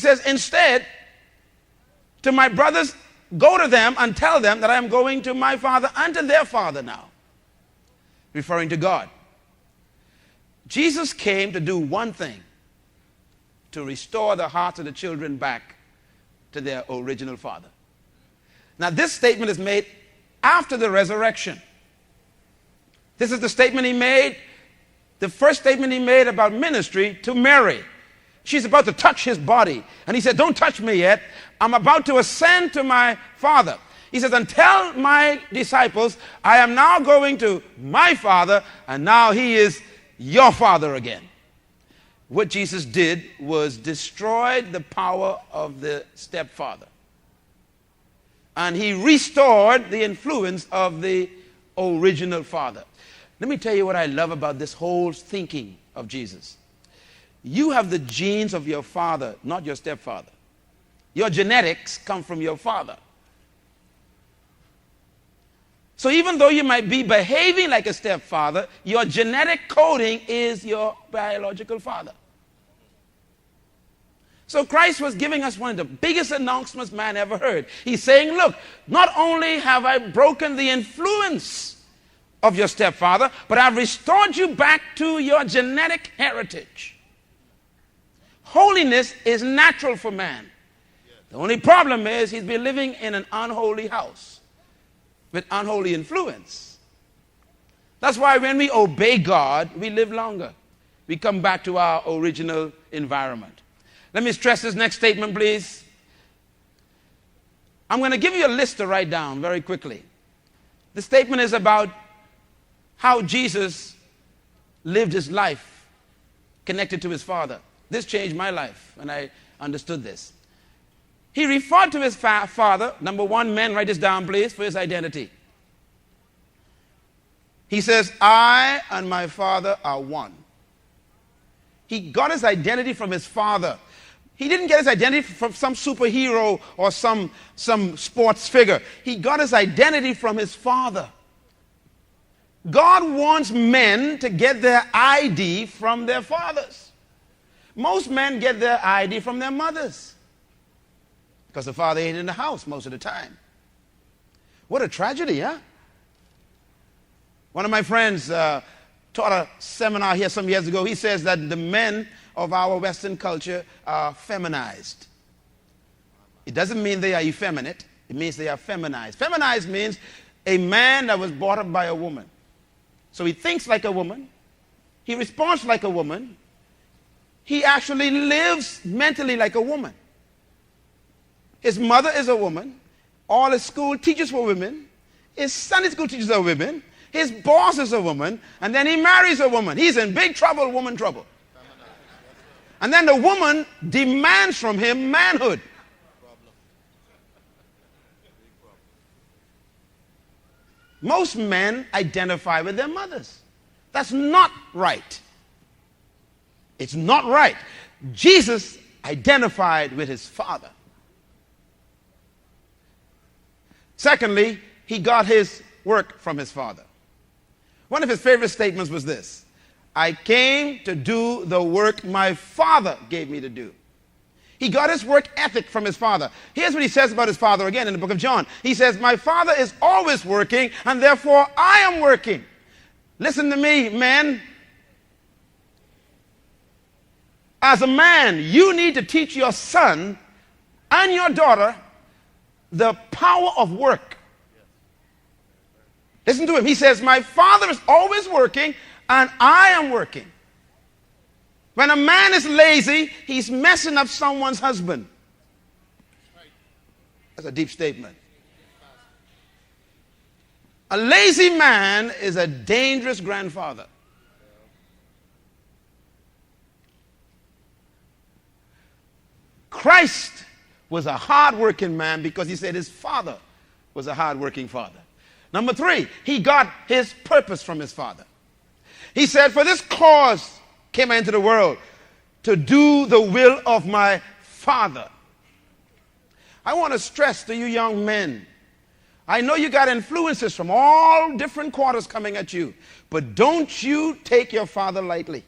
says, instead, to my brothers, go to them and tell them that I am going to my father and to their father now. Referring to God. Jesus came to do one thing, to restore the hearts of the children back to their original father. Now, this statement is made after the resurrection. This is the statement he made, the first statement he made about ministry to Mary. She's about to touch his body. And he said, don't touch me yet. I'm about to ascend to my Father. He says, and tell my disciples, I am now going to my Father, and now he is your Father again. What Jesus did was destroyed the power of the stepfather. And he restored the influence of the original father. Let me tell you what I love about this whole thinking of Jesus. You have the genes of your father, not your stepfather. Your genetics come from your father. So even though you might be behaving like a stepfather, your genetic coding is your biological father. So Christ was giving us one of the biggest announcements man ever heard. He's saying, look, not only have I broken the influence of your stepfather, but I've restored you back to your genetic heritage. Holiness is natural for man. The only problem is he's been living in an unholy house with unholy influence. That's why when we obey God, we live longer. We come back to our original environment. Let me stress this next statement, please. I'm going to give you a list to write down very quickly. The statement is about how Jesus lived his life connected to his Father. This changed my life when I understood this. He referred to his Father, number one, men, write this down, please, for his identity. He says, I and my Father are one. He got his identity from his Father. He didn't get his identity from some superhero or some sports figure. He got his identity from his Father. God wants men to get their ID from their fathers. Most men get their ID from their mothers because the father ain't in the house most of the time. What a tragedy, huh? One of my friends taught a seminar here some years ago. He says that the men of our Western culture are feminized. It doesn't mean they are effeminate. It means they are feminized. Feminized means a man that was brought up by a woman. So he thinks like a woman. He responds like a woman. He actually lives mentally like a woman. His mother is a woman. All his school teachers were women. His Sunday school teachers are women. His boss is a woman. And then he marries a woman. He's in big trouble, woman trouble. And then the woman demands from him manhood. Most men identify with their mothers. That's not right. It's not right. Jesus identified with his Father. Secondly, he got his work from his Father. One of his favorite statements was this: I came to do the work my Father gave me to do. He got his work ethic from his Father. Here's what he says about his Father again in the book of John. He says, my Father is always working, and therefore I am working. Listen to me, men. As a man, you need to teach your son and your daughter the power of work. Listen to him. He says, my Father is always working, and I am working. When a man is lazy, he's messing up someone's husband. That's a deep statement. A lazy man is a dangerous grandfather. Christ was a hard-working man because he said his Father was a hard-working father. Number three, he got his purpose from his Father. He said, for this cause came I into the world, to do the will of my Father. I want to stress to you young men, I know you got influences from all different quarters coming at you, but don't you take your Father lightly.